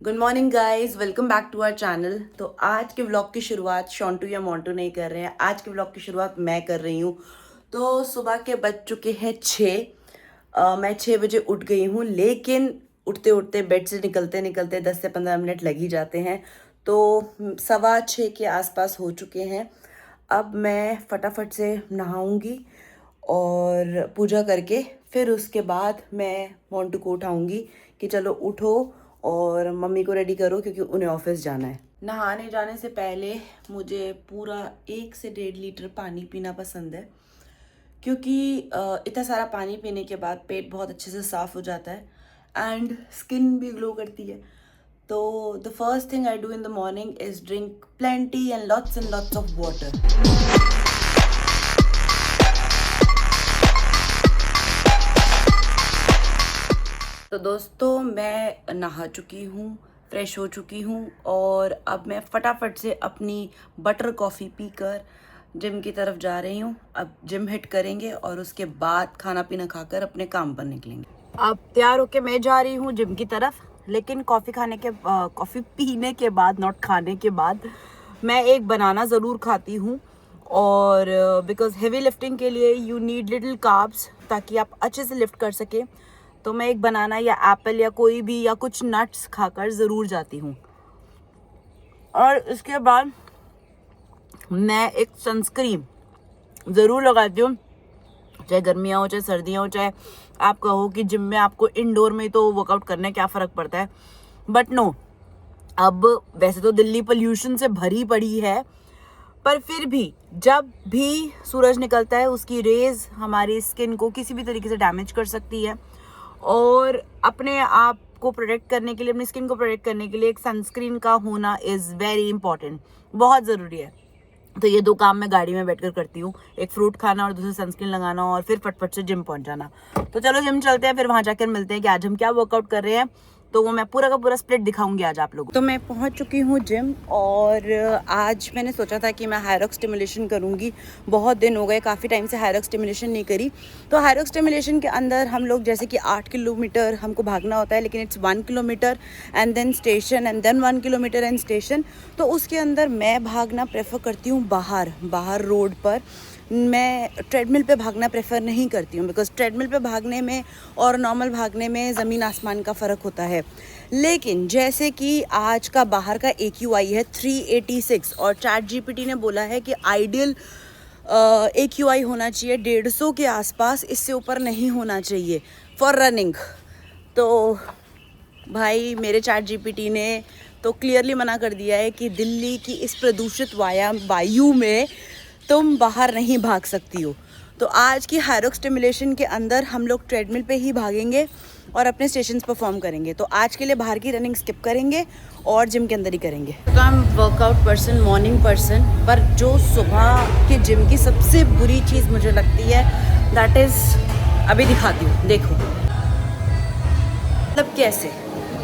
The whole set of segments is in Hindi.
Good morning guys, welcome back to our channel. तो आज के व्लॉग की शुरुआत शॉन्टू या मोंटू नहीं कर रहे हैं। आज के व्लॉग की शुरुआत मैं कर रही हूँ। तो सुबह के बज चुके हैं 6। मैं 6 बजे उठ गई हूँ, लेकिन उठते उठते बेड से निकलते निकलते 10 से 15 मिनट लग ही जाते हैं। तो 6:15 के आसपास हो चुके हैं। अब मैं फटाफट से नहाऊंगी और पूजा करके फिर उसके बाद मैं मोंटू को उठाऊंगी कि चलो उठो और मम्मी को रेडी करो क्योंकि उन्हें ऑफिस जाना है। नहाने जाने से पहले मुझे पूरा 1 से 1.5 लीटर पानी पीना पसंद है, क्योंकि इतना सारा पानी पीने के बाद पेट बहुत अच्छे से साफ़ हो जाता है एंड स्किन भी ग्लो करती है। तो the first thing I do in the morning is drink plenty and lots of water. तो दोस्तों, मैं नहा चुकी हूँ, फ्रेश हो चुकी हूँ और अब मैं फटाफट से अपनी बटर कॉफ़ी पीकर जिम की तरफ जा रही हूँ। अब जिम हिट करेंगे और उसके बाद खाना पीना खाकर अपने काम पर निकलेंगे। अब तैयार होके मैं जा रही हूँ जिम की तरफ, लेकिन कॉफ़ी पीने के बाद, नॉट खाने के बाद, मैं एक बनाना ज़रूर खाती हूँ। और बिकॉज हेवी लिफ्टिंग के लिए यू नीड लिटिल कार्ब्स, ताकि आप अच्छे से लिफ्ट कर सकें। तो मैं एक बनाना या एप्पल या कोई भी या कुछ नट्स खाकर ज़रूर जाती हूँ। और इसके बाद मैं एक सनस्क्रीन ज़रूर लगाती हूँ, चाहे गर्मियाँ हो चाहे सर्दियाँ हो, चाहे आप कहो कि जिम में आपको इंडोर में तो वर्कआउट करने क्या फ़र्क पड़ता है, बट नो, अब वैसे तो दिल्ली पोल्यूशन से भरी पड़ी है, पर फिर भी जब भी सूरज निकलता है उसकी रेज हमारी स्किन को किसी भी तरीके से डैमेज कर सकती है। और अपने आप को प्रोटेक्ट करने के लिए, अपनी स्किन को प्रोटेक्ट करने के लिए एक सनस्क्रीन का होना इज़ वेरी इंपॉर्टेंट, बहुत ज़रूरी है। तो ये 2 काम मैं गाड़ी में बैठकर करती हूँ, एक फ्रूट खाना और दूसरी सनस्क्रीन लगाना, और फिर फटफट से जिम पहुँच जाना। तो चलो जिम चलते हैं, फिर वहाँ जाकर मिलते हैं कि आज हम क्या वर्कआउट कर रहे हैं। तो वो मैं पूरा का पूरा स्प्लिट दिखाऊंगी आज आप लोगों को। तो मैं पहुंच चुकी हूँ जिम, और आज मैंने सोचा था कि मैं हायरॉक्स स्टिमुलेशन करूँगी। बहुत दिन हो गए, काफ़ी टाइम से हायरॉक्स स्टिमुलेशन नहीं करी। तो हायरॉक्स स्टिमुलेशन के अंदर हम लोग जैसे कि 8 किलोमीटर हमको भागना होता है, लेकिन it's 1 kilometre and then station and then 1 kilometre and station. तो उसके अंदर मैं भागना प्रेफर करती हूँ बाहर रोड पर। मैं ट्रेडमिल पे भागना प्रेफर नहीं करती हूँ, बिकॉज ट्रेडमिल पे भागने में और नॉर्मल भागने में ज़मीन आसमान का फ़र्क होता है। लेकिन जैसे कि आज का बाहर का AQI है 386, और चैट GPT ने बोला है कि आइडियल AQI होना चाहिए 150 के आसपास, इससे ऊपर नहीं होना चाहिए फॉर रनिंग। तो भाई, मेरे चैट GPT ने तो क्लियरली मना कर दिया है कि दिल्ली की इस प्रदूषित वायु में तुम बाहर नहीं भाग सकती हो। तो आज की हायरॉक्स स्टिमुलेशन के अंदर हम लोग ट्रेडमिल पे ही भागेंगे और अपने स्टेशंस परफॉर्म करेंगे। तो आज के लिए बाहर की रनिंग स्किप करेंगे और जिम के अंदर ही करेंगे। तो I am workout person, morning person, पर जो सुबह के जिम की सबसे बुरी चीज़ मुझे लगती है, दैट इज़, अभी दिखाती हूँ, देखो। मतलब कैसे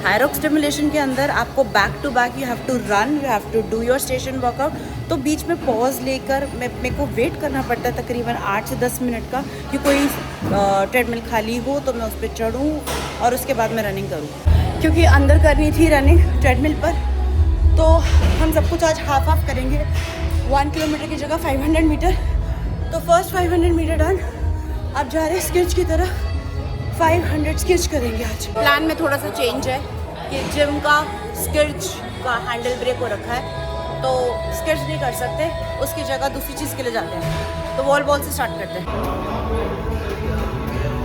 हायरॉक्स स्टिमुलेशन के अंदर आपको back to back you have to run, you have to do your station workout. तो बीच में पॉज लेकर मेरे को वेट करना पड़ता है तकरीबन 8 से 10 मिनट का, कि कोई ट्रेडमिल खाली हो तो मैं उस पर चढ़ूँ और उसके बाद मैं रनिंग करूँ। क्योंकि अंदर करनी थी रनिंग ट्रेडमिल पर, तो हम सब कुछ आज हाफ करेंगे। 1 किलोमीटर की जगह 500 मीटर। तो फर्स्ट 500 मीटर डन। अब जा रहे हैं स्केच की तरफ, 500 स्केच करेंगे आज। प्लान में थोड़ा सा चेंज है कि जिम का स्केच का हैंडल ब्रेक हो रखा है, तो स्केच नहीं कर सकते, उसकी जगह दूसरी चीज़ के लिए जाते हैं। तो वॉल बॉल से स्टार्ट करते हैं।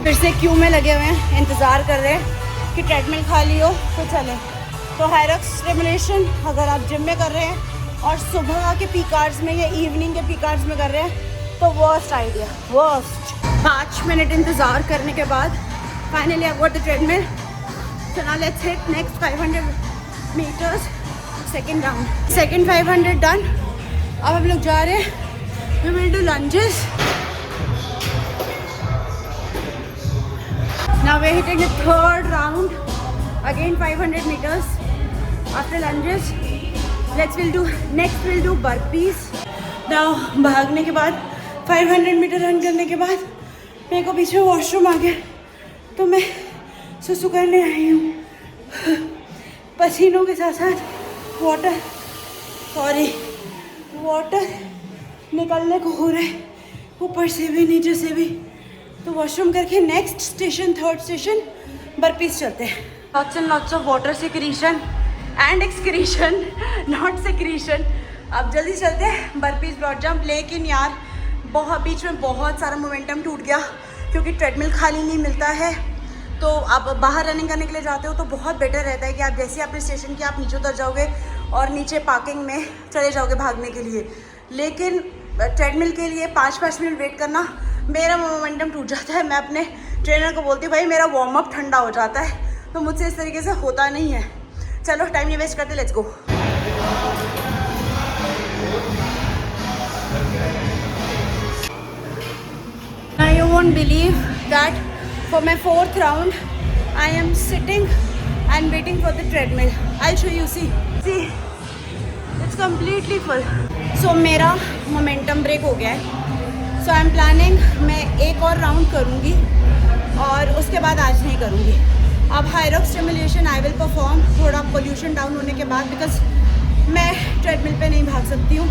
फिर से क्यू में लगे हुए हैं, इंतज़ार कर रहे हैं कि ट्रेडमिल खाली हो तो चलें। तो हायरॉक्स स्टिमुलेशन अगर आप जिम में कर रहे हैं और सुबह के पीक आवर्स में या इवनिंग के पीक आवर्स में कर रहे हैं, तो वर्स्ट आइडिया, वर्स्ट। 5 मिनट इंतज़ार करने के बाद finally I got the treadmill. So now let's hit next 500 meters, second round. Second 500 done. अब हम लोग जा रहे हैं, we will do lunges. Now we're hitting the third round, again 500 meters. After lunges, next we'll do burpees. Now भागने के बाद 500 मीटर रन करने के बाद मेरे को पीछे वॉशरूम आ गया, तो मैं सुसु करने आई हूँ। पसीनों के साथ साथ वाटर निकलने को हो रहा है, ऊपर से भी नीचे से भी। तो वॉशरूम करके next station, third station burpees चलते हैं। Lots and lots of water secretion and excretion, not secretion. अब जल्दी चलते हैं बर्पीस ब्रॉड जंप। लेकिन यार बीच में बहुत सारा मोमेंटम टूट गया क्योंकि ट्रेडमिल खाली नहीं मिलता है। तो आप बाहर रनिंग करने के लिए जाते हो तो बहुत बेटर रहता है कि आप जैसे आपने स्टेशन किया आप नीचे उतर जाओगे और नीचे पार्किंग में चले जाओगे भागने के लिए। लेकिन ट्रेडमिल के लिए 5-5 मिनट वेट करना, मेरा मोमेंटम टूट जाता है। मैं अपने ट्रेनर को बोलती हूँ भाई मेरा वार्म अप ठंडा हो जाता है, तो मुझसे इस तरीके से होता नहीं है। चलो टाइम नहीं वेस्ट करते, let's go. Now you won't believe that for my 4th round I am sitting and waiting for the treadmill. I'll show you. See, it's completely full. So मेरा momentum break हो गया है। So I'm planning मैं एक और राउंड करूँगी और उसके बाद आज नहीं करूँगी। अब high-rock stimulation I will perform थोड़ा पोल्यूशन डाउन होने के बाद, बिकॉज मैं ट्रेडमिल पे नहीं भाग सकती हूँ,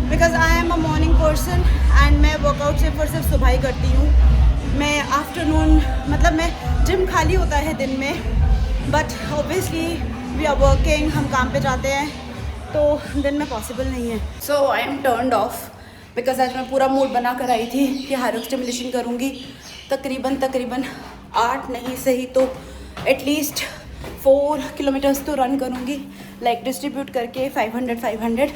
because I am a morning person and मैं वर्कआउट सिर्फ सुबह ही करती हूँ। मैं आफ्टरनून, मतलब मैं जिम खाली होता है दिन में, but obviously we are working, हम काम पे जाते हैं तो दिन में पॉसिबल नहीं है। So I am turned off because आज मैं पूरा मूड बना कर आई थी कि हाई-रॉक स्टिमुलेशन करूँगी। तकरीबन 8 नहीं सही तो एटलीस्ट 4 किलोमीटर्स तो रन करूँगी, लाइक डिस्ट्रीब्यूट करके 500,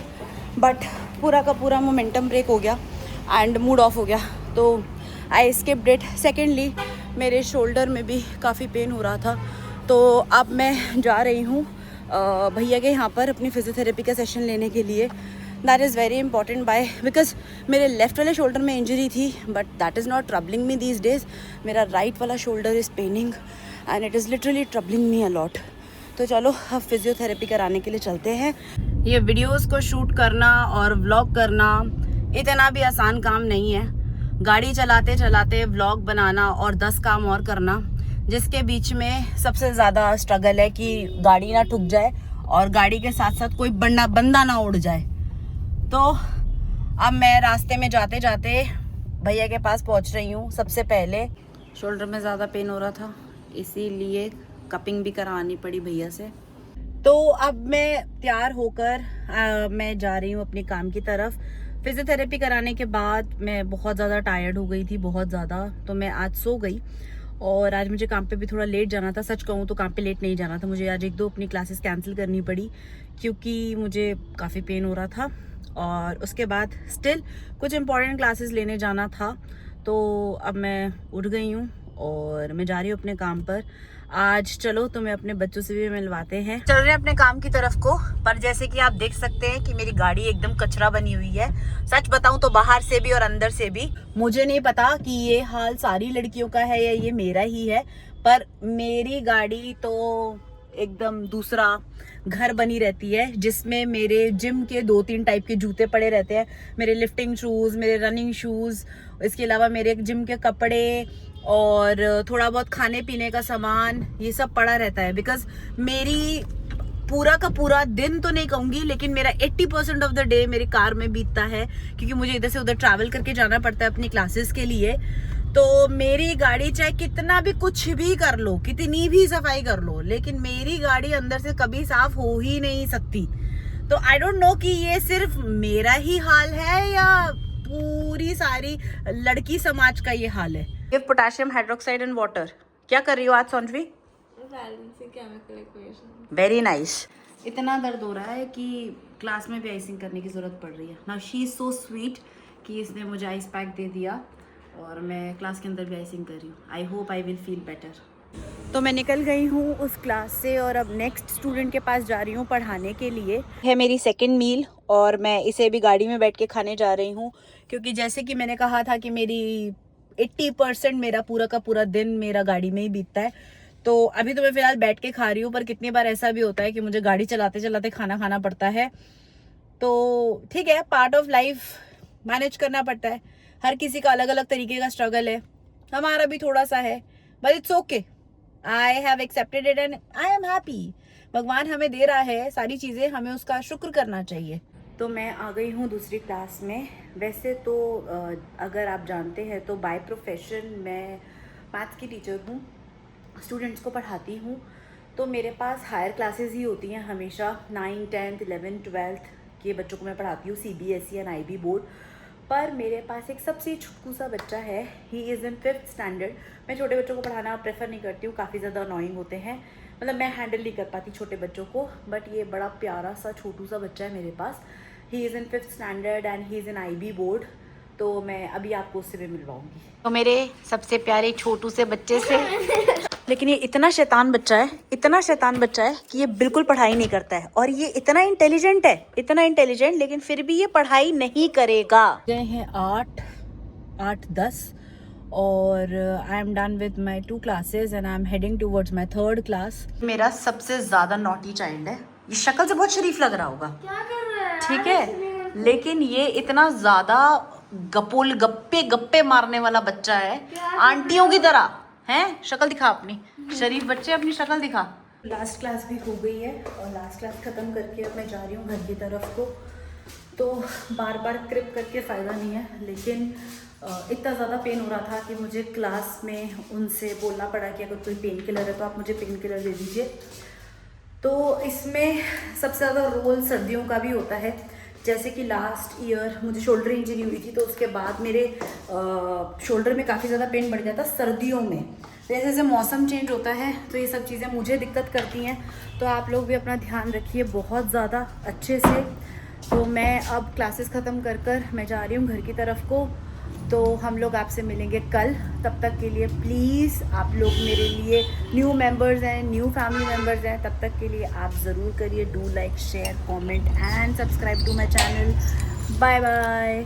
बट पूरा का पूरा मोमेंटम ब्रेक हो गया एंड मूड ऑफ हो गया, तो आई स्किप्ड इट। सेकेंडली मेरे शोल्डर में भी काफ़ी पेन हो रहा था, तो अब मैं जा रही हूँ भैया के यहाँ पर अपनी फिजियोथेरेपी का सेशन लेने के लिए। That is very important because मेरे लेफ़्ट वाले शोल्डर में इंजरी थी, but that is not troubling me these days. मेरा राइट वाला shoulder is paining and it is literally troubling me a lot. तो चलो अब फिजियोथेरेपी कराने के लिए चलते हैं। ये वीडियोस को शूट करना और व्लॉग करना इतना भी आसान काम नहीं है। गाड़ी चलाते चलाते व्लॉग बनाना और 10 काम और करना, जिसके बीच में सबसे ज़्यादा स्ट्रगल है कि गाड़ी ना ठुक जाए और गाड़ी के साथ साथ कोई बंदा ना उड़ जाए। तो अब मैं रास्ते में जाते जाते भैया के पास पहुंच रही हूँ। सबसे पहले शोल्डर में ज़्यादा पेन हो रहा था, इसीलिए कपिंग भी करवानी पड़ी भैया से। तो अब मैं तैयार होकर मैं जा रही हूँ अपने काम की तरफ। फिजियोथेरेपी कराने के बाद मैं बहुत ज़्यादा टायर्ड हो गई थी, बहुत ज़्यादा, तो मैं आज सो गई। और आज मुझे काम पे भी थोड़ा लेट जाना था। सच कहूँ तो काम पे लेट नहीं जाना था मुझे, आज 1-2 अपनी क्लासेस कैंसिल करनी पड़ी क्योंकि मुझे काफ़ी पेन हो रहा था। और उसके बाद स्टिल कुछ इंपॉर्टेंट क्लासेस लेने जाना था, तो अब मैं उठ गई हूँ और मैं जा रही हूँ अपने काम पर। आज चलो तुम्हें अपने बच्चों से भी मिलवाते हैं। चल रहे हैं अपने काम की तरफ को, पर जैसे कि आप देख सकते हैं कि मेरी गाड़ी एकदम कचरा बनी हुई है। सच बताऊं तो बाहर से भी और अंदर से भी। मुझे नहीं पता कि ये हाल सारी लड़कियों का है या ये मेरा ही है, पर मेरी गाड़ी तो एकदम दूसरा घर बनी रहती है, जिसमें मेरे जिम के 2-3 टाइप के जूते पड़े रहते हैं। मेरे लिफ्टिंग शूज़, मेरे रनिंग शूज़, इसके अलावा मेरे जिम के कपड़े और थोड़ा बहुत खाने पीने का सामान, ये सब पड़ा रहता है। बिकॉज मेरी पूरा का पूरा दिन तो नहीं कहूँगी, लेकिन मेरा 80% ऑफ द डे मेरी कार में बीतता है, क्योंकि मुझे इधर से उधर ट्रैवल करके जाना पड़ता है अपनी क्लासेस के लिए। तो मेरी गाड़ी चाहे कितना भी कुछ भी कर लो, कितनी भी सफाई कर लो, लेकिन मेरी गाड़ी अंदर से कभी साफ हो ही नहीं सकती। तो आई डोंट नो कि ये सिर्फ मेरा ही हाल है या पूरी सारी लड़की समाज का ये हाल है। Give potassium hydroxide and water. क्या कर रही हो आज सोनवी? Very nice. इतना दर्द हो रहा है कि क्लास में भी आइसिंग करने की जरूरत पड़ रही है ना। शी इज सो स्वीट कि इसने मुझे आइस पैक दे दिया और मैं क्लास के अंदर भी आइसिंग कर रही हूँ। I hope I will feel better. तो मैं निकल गई हूँ उस क्लास से और अब नेक्स्ट स्टूडेंट के पास जा रही हूँ पढ़ाने के लिए। है मेरी सेकंड मील और मैं इसे भी गाड़ी में बैठ के खाने जा रही हूँ, क्योंकि जैसे कि मैंने कहा था कि मेरी 80% मेरा पूरा का पूरा दिन मेरा गाड़ी में ही बीतता है। तो अभी तो मैं फिलहाल बैठ के खा रही हूँ, पर कितनी बार ऐसा भी होता है कि मुझे गाड़ी चलाते चलाते खाना खाना पड़ता है। तो ठीक है, पार्ट ऑफ लाइफ, मैनेज करना पड़ता है। हर किसी का अलग अलग तरीके का स्ट्रगल है, हमारा भी थोड़ा सा है, but it's okay. I have accepted it and I am happy. भगवान हमें दे रहा है सारी चीज़ें, हमें उसका शुक्र करना चाहिए। तो मैं आ गई हूँ दूसरी क्लास में। वैसे तो अगर आप जानते हैं तो बाय प्रोफेशन मैं मैथ्स की टीचर हूँ, स्टूडेंट्स को पढ़ाती हूँ। तो मेरे पास हायर क्लासेस ही होती हैं हमेशा, 9, 10, 11, 12 के बच्चों को मैं पढ़ाती हूँ, CBSE एंड IB बोर्ड। पर मेरे पास एक सबसे छुटकू सा बच्चा है, ही इज़ इन 5th स्टैंडर्ड। मैं छोटे बच्चों को पढ़ाना प्रेफर नहीं करती हूँ, काफ़ी ज़्यादा अनोइंग होते हैं, मतलब मैं हैंडल नहीं कर पाती छोटे बच्चों को। बट ये बड़ा प्यारा सा छोटू सा बच्चा है मेरे पास, he is in 5th standard and he is in IB board. तो मैं अभी आपको उससे भी मिलवाऊंगी, तो मेरे सबसे प्यारे छोटू से बच्चे से। लेकिन ये इतना शैतान बच्चा है, इतना शैतान बच्चा है कि ये बिल्कुल पढ़ाई नहीं करता है, और ये इतना इंटेलिजेंट है, इतना इंटेलिजेंट, लेकिन फिर भी ये पढ़ाई नहीं करेगा। गए हैं 8:10 और I am done with my 2 classes and I am heading towards my 3rd class. मेरा सबसे ज्यादा नॉटी चाइल्ड है, ये शक्ल से बहुत शरीफ लग रहा होगा, क्या कर रहा है? ठीक है, लेकिन ये इतना ज्यादा गपोल गप्पे गप्पे मारने वाला बच्चा है, आंटियों की तरह हैं। शक्ल दिखा अपनी, शरीफ बच्चे अपनी शक्ल दिखा। लास्ट क्लास भी हो गई है और लास्ट क्लास ख़त्म करके अब मैं जा रही हूँ घर की तरफ को। तो बार बार क्रिप करके फ़ायदा नहीं है, लेकिन इतना ज़्यादा पेन हो रहा था कि मुझे क्लास में उनसे बोलना पड़ा कि अगर कोई पेन किलर है तो आप मुझे पेन किलर दे दीजिए। तो इसमें सबसे ज़्यादा रोल सर्दियों का भी होता है। जैसे कि लास्ट ईयर मुझे शोल्डर इंजरी हुई थी, तो उसके बाद मेरे शोल्डर में काफ़ी ज़्यादा पेन बढ़ जाता सर्दियों में। जैसे जैसे मौसम चेंज होता है तो ये सब चीज़ें मुझे दिक्कत करती हैं। तो आप लोग भी अपना ध्यान रखिए बहुत ज़्यादा अच्छे से। तो मैं अब क्लासेस ख़त्म कर मैं जा रही हूँ घर की तरफ को। तो हम लोग आपसे मिलेंगे कल। तब तक के लिए प्लीज़ आप लोग मेरे लिए न्यू मेंबर्स हैं, न्यू फैमिली मेंबर्स हैं, तब तक के लिए आप ज़रूर करिए do like share comment and subscribe to my channel. Bye bye.